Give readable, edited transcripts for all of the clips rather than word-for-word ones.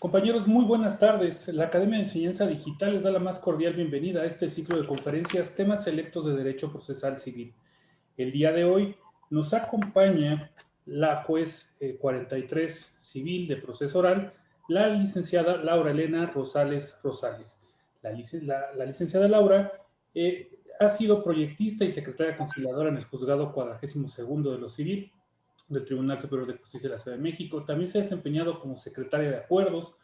Compañeros, muy buenas tardes. La Academia de Enseñanza Digital les da la más cordial bienvenida a este ciclo de conferencias Temas Selectos de Derecho Procesal Civil. El día de hoy nos acompaña la juez 43 civil de proceso oral, la licenciada Laura Elena Rosales Rosales. La licenciada Laura ha sido proyectista y secretaria conciliadora en el Juzgado 42º de lo Civil del Tribunal Superior de Justicia de la Ciudad de México. También se ha desempeñado como secretaria de acuerdos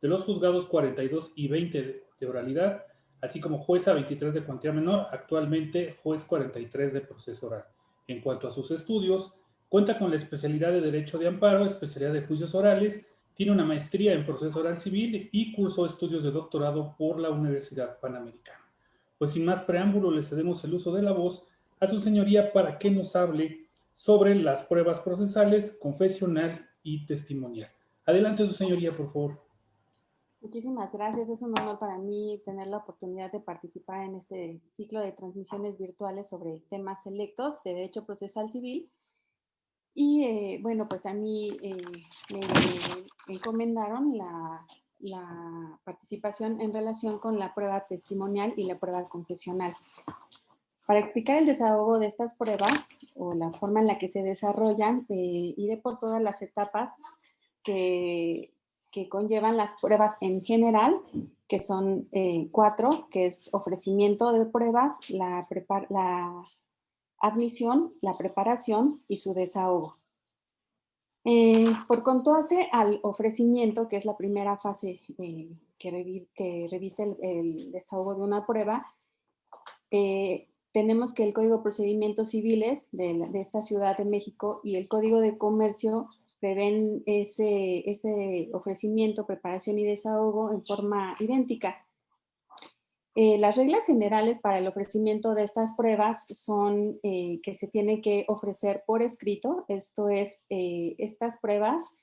de los juzgados 42 y 20 de oralidad, así como jueza 23 de cuantía menor, actualmente juez 43 de proceso oral. En cuanto a sus estudios, cuenta con la especialidad de Derecho de Amparo, especialidad de Juicios Orales, tiene una maestría en proceso oral civil y cursó estudios de doctorado por la Universidad Panamericana. Pues sin más preámbulo, le cedemos el uso de la voz a su señoría para que nos hable sobre las pruebas procesales, confesional y testimonial. Adelante, su señoría, por favor. Muchísimas gracias. Es un honor para mí tener la oportunidad de participar en este ciclo de transmisiones virtuales sobre temas selectos de Derecho Procesal Civil. Y bueno, pues a mí me encomendaron la participación en relación con la prueba testimonial y la prueba confesional. Para explicar el desahogo de estas pruebas o la forma en la que se desarrollan, iré por todas las etapas que conllevan las pruebas en general, que son 4, que es ofrecimiento de pruebas, la admisión, la preparación y su desahogo. Por cuanto hace al ofrecimiento, que es la primera fase que reviste el desahogo de una prueba, tenemos que el Código de Procedimientos Civiles de esta Ciudad de México y el Código de Comercio prevén ese ofrecimiento, preparación y desahogo en forma idéntica. Las reglas generales para el ofrecimiento de estas pruebas son que se tiene que ofrecer por escrito, esto es, estas pruebas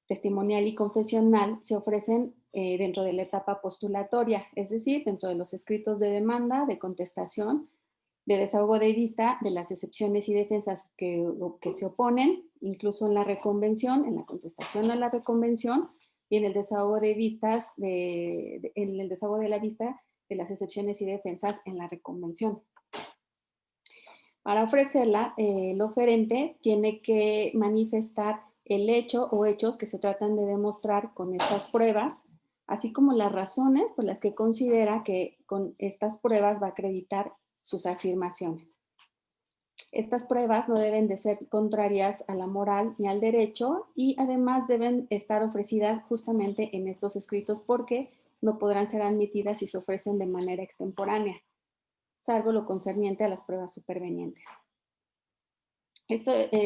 testimonial y confesional se ofrecen dentro de la etapa postulatoria, es decir, dentro de los escritos de demanda, de contestación, de desahogo de vista, de las excepciones y defensas que se oponen, incluso en la reconvención, en la contestación a la reconvención y en el desahogo de vistas, en el desahogo de la vista de las excepciones y defensas en la reconvención. Para ofrecerla, el oferente tiene que manifestar el hecho o hechos que se tratan de demostrar con estas pruebas, así como las razones por las que considera que con estas pruebas va a acreditar sus afirmaciones. Estas pruebas no deben de ser contrarias a la moral ni al derecho y además deben estar ofrecidas justamente en estos escritos porque no podrán ser admitidas si se ofrecen de manera extemporánea, salvo lo concerniente a las pruebas supervenientes.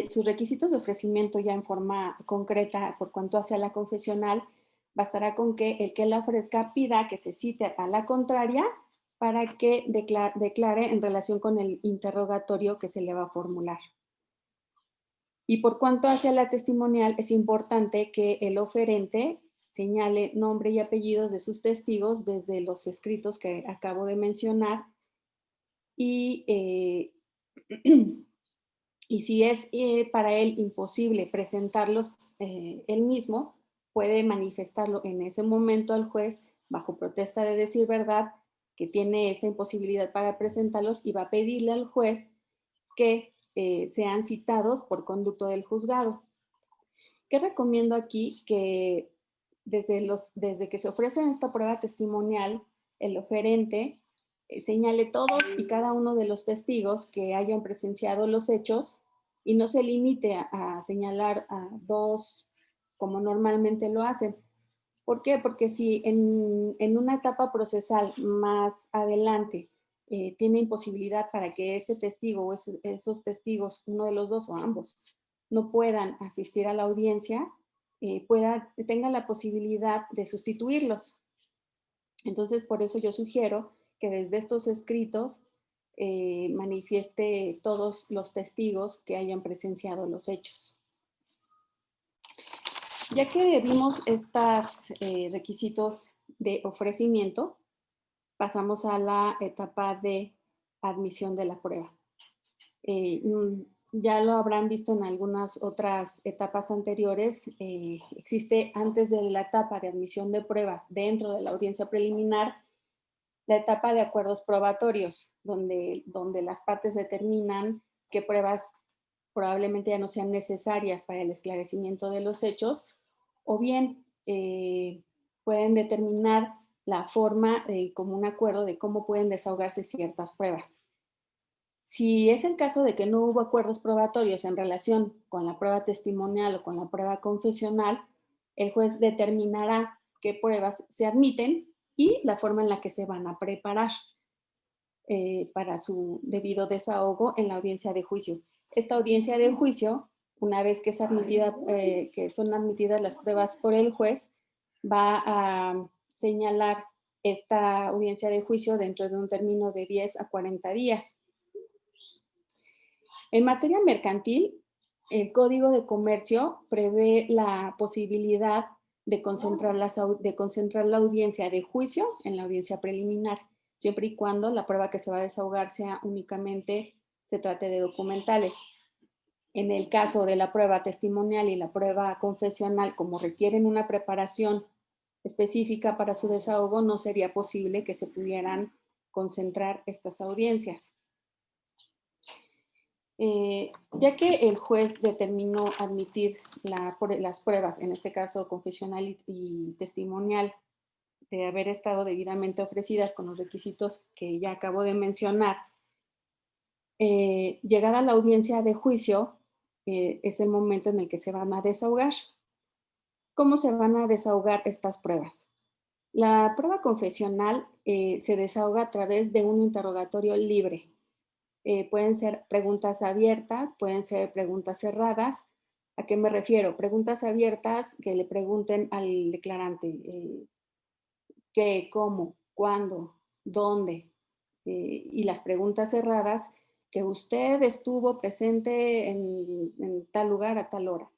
Sus requisitos de ofrecimiento ya en forma concreta por cuanto hacia la confesional, bastará con que el que la ofrezca pida que se cite a la contraria para que declare en relación con el interrogatorio que se le va a formular. Y por cuanto hacia la testimonial, es importante que el oferente señale nombre y apellidos de sus testigos desde los escritos que acabo de mencionar y si es para él imposible presentarlos él mismo, puede manifestarlo en ese momento al juez bajo protesta de decir verdad que tiene esa imposibilidad para presentarlos y va a pedirle al juez que sean citados por conducto del juzgado. ¿Qué recomiendo aquí? Que desde que se ofrece esta prueba testimonial, el oferente señale todos y cada uno de los testigos que hayan presenciado los hechos y no se limite a señalar a 2 como normalmente lo hacen. ¿Por qué? Porque si en una etapa procesal más adelante tiene imposibilidad para que ese testigo o esos testigos, uno de los 2 o ambos, no puedan asistir a la audiencia, tenga la posibilidad de sustituirlos. Entonces, por eso yo sugiero que desde estos escritos manifieste todos los testigos que hayan presenciado los hechos. Ya que vimos estos requisitos de ofrecimiento, pasamos a la etapa de admisión de la prueba. Ya lo habrán visto en algunas otras etapas anteriores. Existe antes de la etapa de admisión de pruebas dentro de la audiencia preliminar, la etapa de acuerdos probatorios, donde las partes determinan qué pruebas probablemente ya no sean necesarias para el esclarecimiento de los hechos, o bien pueden determinar la forma como un acuerdo de cómo pueden desahogarse ciertas pruebas. Si es el caso de que no hubo acuerdos probatorios en relación con la prueba testimonial o con la prueba confesional, el juez determinará qué pruebas se admiten y la forma en la que se van a preparar para su debido desahogo en la audiencia de juicio. Esta audiencia de juicio, una vez que es admitida, que son admitidas las pruebas por el juez, va a señalar esta audiencia de juicio dentro de un término de 10 a 40 días. En materia mercantil, el Código de Comercio prevé la posibilidad de concentrar la audiencia de juicio en la audiencia preliminar, siempre y cuando la prueba que se va a desahogar sea únicamente se trate de documentales. En el caso de la prueba testimonial y la prueba confesional, como requieren una preparación específica para su desahogo, no sería posible que se pudieran concentrar estas audiencias. Ya que el juez determinó admitir las pruebas, en este caso confesional y testimonial, de haber estado debidamente ofrecidas con los requisitos que ya acabo de mencionar, llegada la audiencia de juicio, es el momento en el que se van a desahogar. ¿Cómo se van a desahogar estas pruebas? La prueba confesional se desahoga a través de un interrogatorio libre. Pueden ser preguntas abiertas, pueden ser preguntas cerradas. ¿A qué me refiero? Preguntas abiertas que le pregunten al declarante qué, cómo, cuándo, dónde. Y las preguntas cerradas, que usted estuvo presente en tal lugar a tal hora,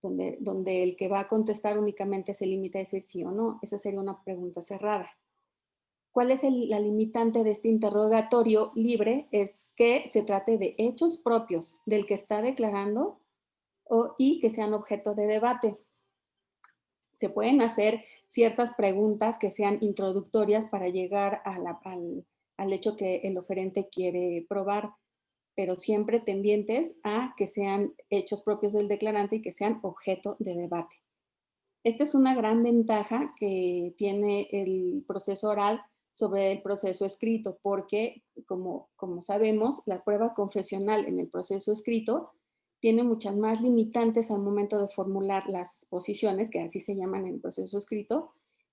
donde el que va a contestar únicamente se limita a decir sí o no. Esa sería una pregunta cerrada. ¿Cuál es la limitante de este interrogatorio libre? Es que se trate de hechos propios del que está declarando y que sean objeto de debate. Se pueden hacer ciertas preguntas que sean introductorias para llegar al hecho que el oferente quiere probar, pero siempre tendientes a que sean hechos propios del declarante y que sean objeto de debate. Esta es una gran ventaja que tiene el proceso oral sobre el proceso escrito, porque como sabemos, la prueba confesional en el proceso escrito tiene muchas más limitantes al momento de formular las posiciones, que así se llaman en el proceso escrito,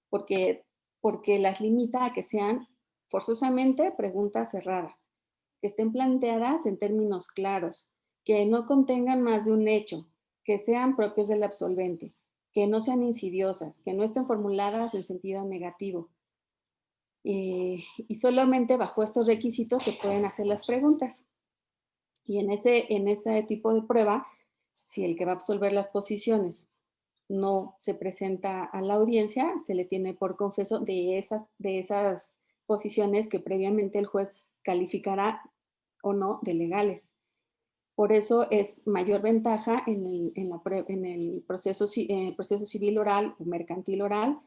porque, porque las limita a que sean forzosamente preguntas cerradas, que estén planteadas en términos claros, que no contengan más de un hecho, que sean propios del absolvente, que no sean insidiosas, que no estén formuladas en sentido negativo. Y solamente bajo estos requisitos se pueden hacer las preguntas. Y en ese tipo de prueba, si el que va a absolver las posiciones no se presenta a la audiencia, se le tiene por confeso de esas posiciones que previamente el juez calificará o no de legales. Por eso es mayor ventaja en el proceso civil oral o mercantil oral,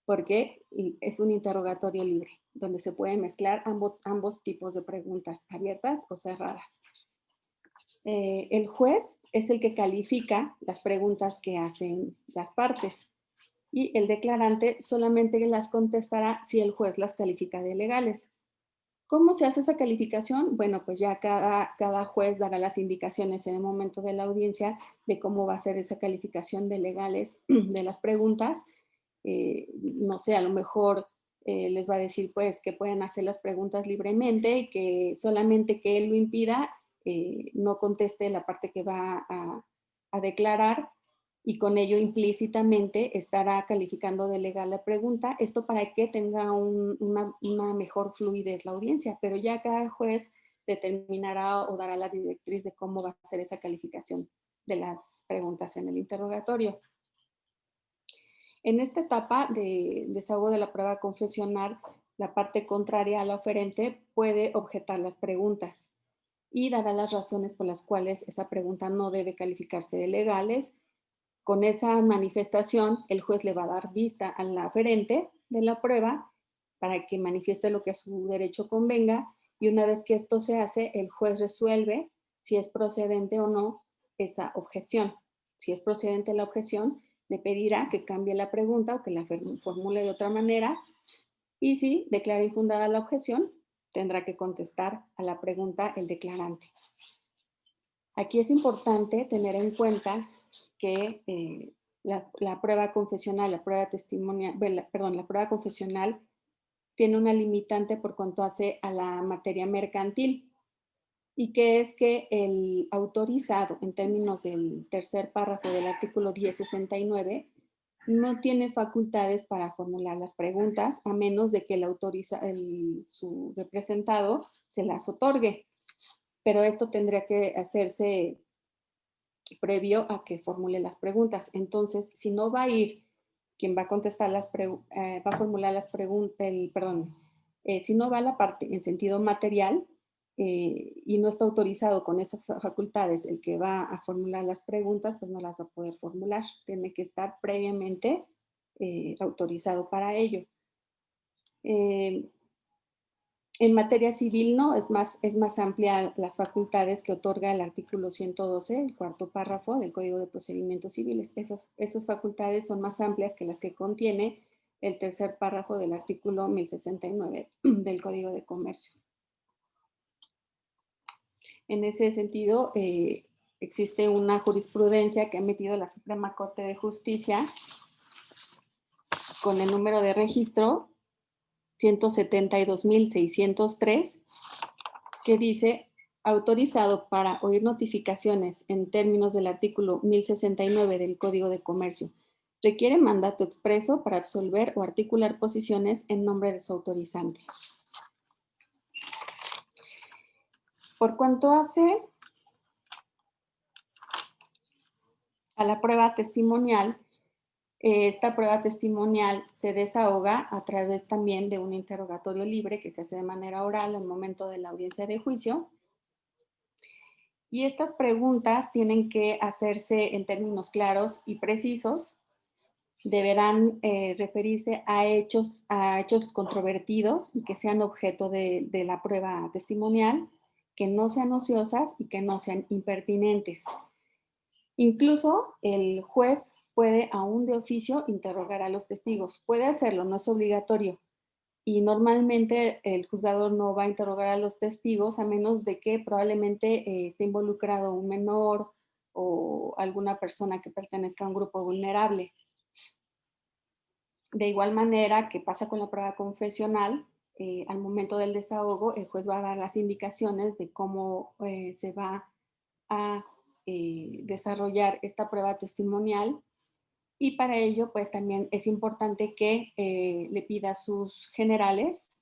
porque es un interrogatorio libre, donde se pueden mezclar ambos tipos de preguntas, abiertas o cerradas. El juez es el que califica las preguntas que hacen las partes y el declarante solamente las contestará si el juez las califica de legales. ¿Cómo se hace esa calificación? Bueno, pues ya cada juez dará las indicaciones en el momento de la audiencia de cómo va a ser esa calificación de legales de las preguntas. No sé, a lo mejor les va a decir pues que pueden hacer las preguntas libremente y que solamente que él lo impida, no conteste la parte que va a declarar y con ello implícitamente estará calificando de legal la pregunta. Esto para que tenga una mejor fluidez la audiencia, pero ya cada juez determinará o dará la directriz de cómo va a ser esa calificación de las preguntas en el interrogatorio. En esta etapa de desahogo de la prueba confesional, la parte contraria al oferente puede objetar las preguntas. y dará las razones por las cuales esa pregunta no debe calificarse de legales. Con esa manifestación, el juez le va a dar vista al aferente de la prueba para que manifieste lo que a su derecho convenga, y una vez que esto se hace, el juez resuelve si es procedente o no esa objeción. Si es procedente la objeción, le pedirá que cambie la pregunta o que la formule de otra manera, y si declara infundada la objeción, tendrá que contestar a la pregunta el declarante. Aquí es importante tener en cuenta que la prueba confesional, la prueba testimonial, perdón, la prueba confesional tiene una limitante por cuanto hace a la materia mercantil, y que es que el autorizado, en términos del tercer párrafo del artículo 1069, no tiene facultades para formular las preguntas a menos de que su representado se las otorgue. Pero esto tendría que hacerse previo a que formule las preguntas. Entonces, si no va a ir quien va a contestar va a formular las preguntas, si no va a la parte en sentido material y no está autorizado con esas facultades el que va a formular las preguntas, pues no las va a poder formular. Tiene que estar previamente autorizado para ello. En materia civil no, es más amplia las facultades que otorga el artículo 112, el cuarto párrafo del Código de Procedimientos Civiles. Esas facultades son más amplias que las que contiene el tercer párrafo del artículo 1069 del Código de Comercio. En ese sentido, existe una jurisprudencia que ha emitido la Suprema Corte de Justicia con el número de registro 172.603, que dice: autorizado para oír notificaciones en términos del artículo 1069 del Código de Comercio. Requiere mandato expreso para absolver o articular posiciones en nombre de su autorizante. Por cuanto hace a la prueba testimonial, esta prueba testimonial se desahoga a través también de un interrogatorio libre que se hace de manera oral al momento de la audiencia de juicio. Y estas preguntas tienen que hacerse en términos claros y precisos. Deberán referirse a hechos controvertidos y que sean objeto de la prueba testimonial, que no sean ociosas y que no sean impertinentes. Incluso el juez puede, aún de oficio, interrogar a los testigos. Puede hacerlo, no es obligatorio. Y normalmente el juzgador no va a interrogar a los testigos a menos de que probablemente esté involucrado un menor o alguna persona que pertenezca a un grupo vulnerable. De igual manera que pasa con la prueba confesional, al momento del desahogo, el juez va a dar las indicaciones de cómo se va a desarrollar esta prueba testimonial, y para ello pues también es importante que le pida sus generales,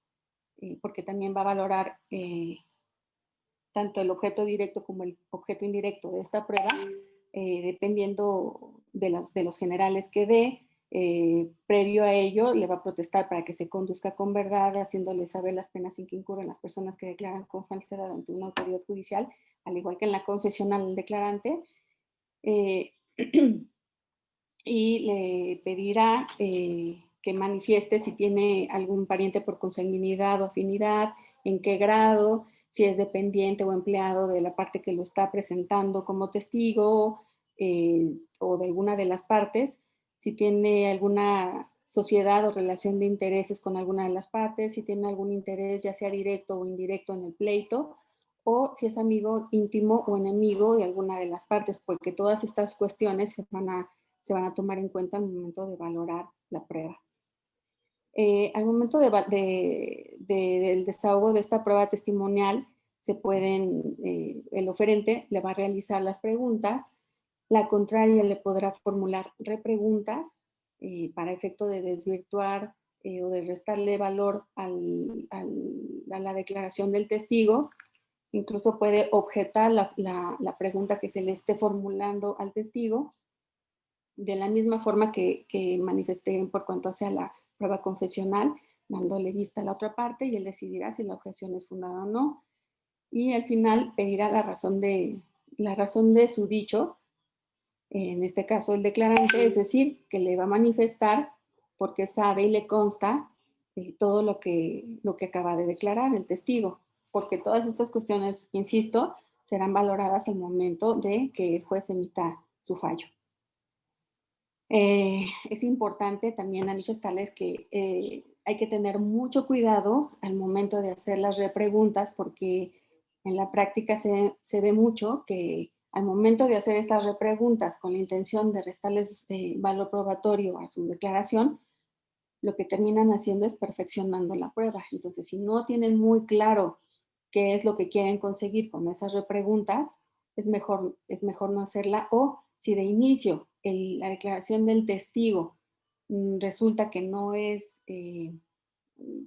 porque también va a valorar tanto el objeto directo como el objeto indirecto de esta prueba, dependiendo de los generales que dé. Previo a ello le va a protestar para que se conduzca con verdad, haciéndole saber las penas en que incurren las personas que declaran con falsedad ante una autoridad judicial, al igual que en la confesional del declarante. Y le pedirá que manifieste si tiene algún pariente por consanguinidad o afinidad, en qué grado, si es dependiente o empleado de la parte que lo está presentando como testigo o de alguna de las partes, si tiene alguna sociedad o relación de intereses con alguna de las partes, si tiene algún interés ya sea directo o indirecto en el pleito, o si es amigo íntimo o enemigo de alguna de las partes, porque todas estas cuestiones se van a tomar en cuenta al momento de valorar la prueba. Al momento del desahogo de esta prueba testimonial, el oferente le va a realizar las preguntas, la contraria le podrá formular repreguntas para efecto de desvirtuar o de restarle valor a la declaración del testigo. Incluso puede objetar la pregunta que se le esté formulando al testigo, de la misma forma que manifesté por cuanto hacia la prueba confesional, dándole vista a la otra parte, y él decidirá si la objeción es fundada o no. y al final pedirá la razón de su dicho, en este caso el declarante, es decir, que le va a manifestar porque sabe y le consta todo lo que acaba de declarar el testigo, porque todas estas cuestiones, insisto, serán valoradas al momento de que el juez emita su fallo. Es importante también manifestarles que hay que tener mucho cuidado al momento de hacer las repreguntas, porque en la práctica se ve mucho que al momento de hacer estas repreguntas con la intención de restarles valor probatorio a su declaración, lo que terminan haciendo es perfeccionando la prueba. Entonces, si no tienen muy claro qué es lo que quieren conseguir con esas repreguntas, es mejor no hacerla. O si de inicio la declaración del testigo resulta que no es,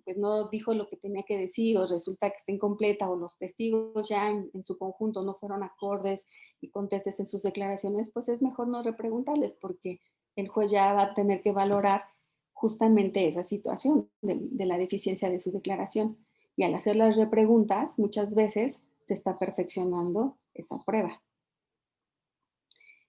pues no dijo lo que tenía que decir, o resulta que está incompleta, o los testigos ya en su conjunto no fueron acordes y contestes en sus declaraciones, pues es mejor no repreguntarles, porque el juez ya va a tener que valorar justamente esa situación de la deficiencia de su declaración. Y al hacer las repreguntas, muchas veces se está perfeccionando esa prueba.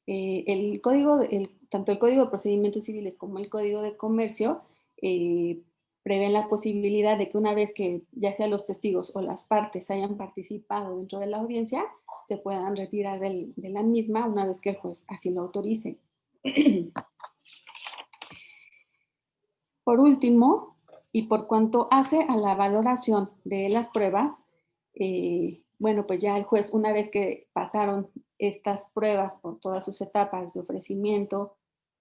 Tanto el Código de Procedimientos Civiles como el Código de Comercio prevén la posibilidad de que una vez que ya sea los testigos o las partes hayan participado dentro de la audiencia, se puedan retirar de la misma una vez que el juez así lo autorice. Por último, y por cuanto hace a la valoración de las pruebas, bueno, pues ya el juez, una vez que pasaron estas pruebas por todas sus etapas de ofrecimiento,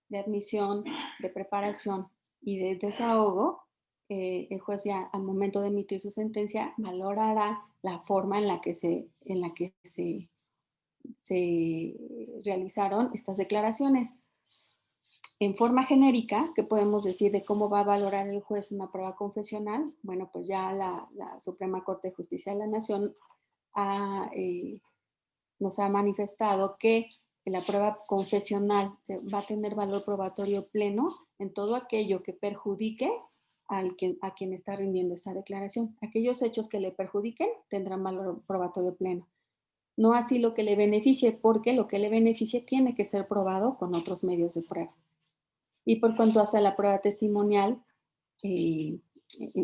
de admisión, de preparación y de desahogo, el juez ya al momento de emitir su sentencia valorará la forma en la que se realizaron estas declaraciones. En forma genérica, ¿qué podemos decir de cómo va a valorar el juez una prueba confesional? Bueno, pues ya la Suprema Corte de Justicia de la Nación nos ha manifestado que la prueba confesional va a tener valor probatorio pleno en todo aquello que perjudique a quien está rindiendo esa declaración. Aquellos hechos que le perjudiquen tendrán valor probatorio pleno. No así lo que le beneficie, porque lo que le beneficie tiene que ser probado con otros medios de prueba. Y por cuanto hace la prueba testimonial, en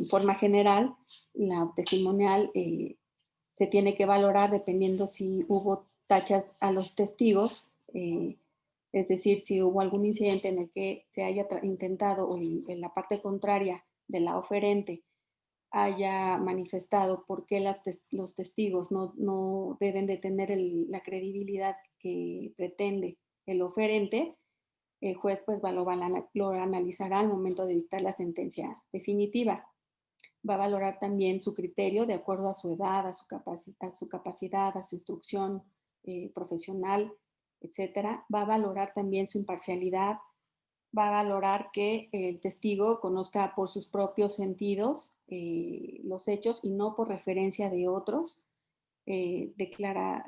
forma general, la testimonial se tiene que valorar dependiendo si hubo tachas a los testigos, es decir, si hubo algún incidente en el que se haya intentado o en la parte contraria de la oferente haya manifestado por qué los testigos no deben de tener la credibilidad que pretende el oferente. El juez pues lo analizará al momento de dictar la sentencia definitiva. Va a valorar también su criterio de acuerdo a su edad, a su capacidad, a su instrucción profesional, etcétera. Va a valorar también su imparcialidad. Va a valorar que el testigo conozca por sus propios sentidos los hechos y no por referencia de otros. Verá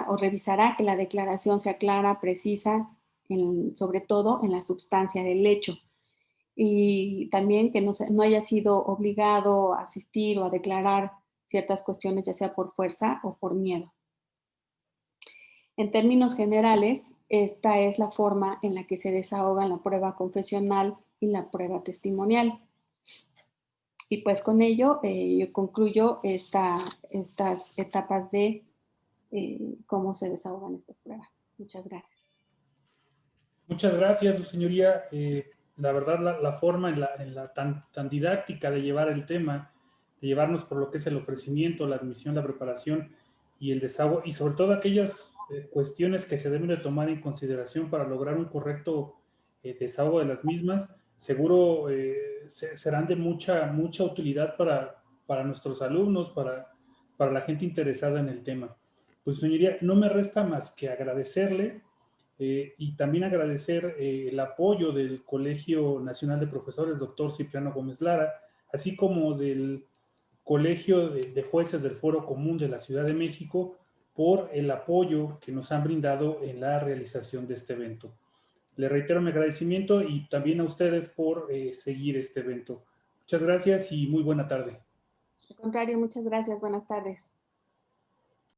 o revisará que la declaración sea clara, precisa, sobre todo en la substancia del hecho. Y también que no haya sido obligado a asistir o a declarar ciertas cuestiones, ya sea por fuerza o por miedo. En términos generales, esta es la forma en la que se desahogan la prueba confesional y la prueba testimonial. Y pues con ello yo concluyo estas etapas de cómo se desahogan estas pruebas. Muchas gracias. Muchas gracias, su señoría. La verdad, la forma tan didáctica de llevar el tema, de llevarnos por lo que es el ofrecimiento, la admisión, la preparación y el desahogo, y sobre todo aquellas cuestiones que se deben de tomar en consideración para lograr un correcto desahogo de las mismas, seguro serán de mucha utilidad para nuestros alumnos, para la gente interesada en el tema. Pues, señoría, no me resta más que agradecerle y también agradecer el apoyo del Colegio Nacional de Profesores, doctor Cipriano Gómez Lara, así como del Colegio de Jueces del Foro Común de la Ciudad de México, por el apoyo que nos han brindado en la realización de este evento. Le reitero mi agradecimiento y también a ustedes por seguir este evento. Muchas gracias y muy buena tarde. Al contrario, muchas gracias. Buenas tardes.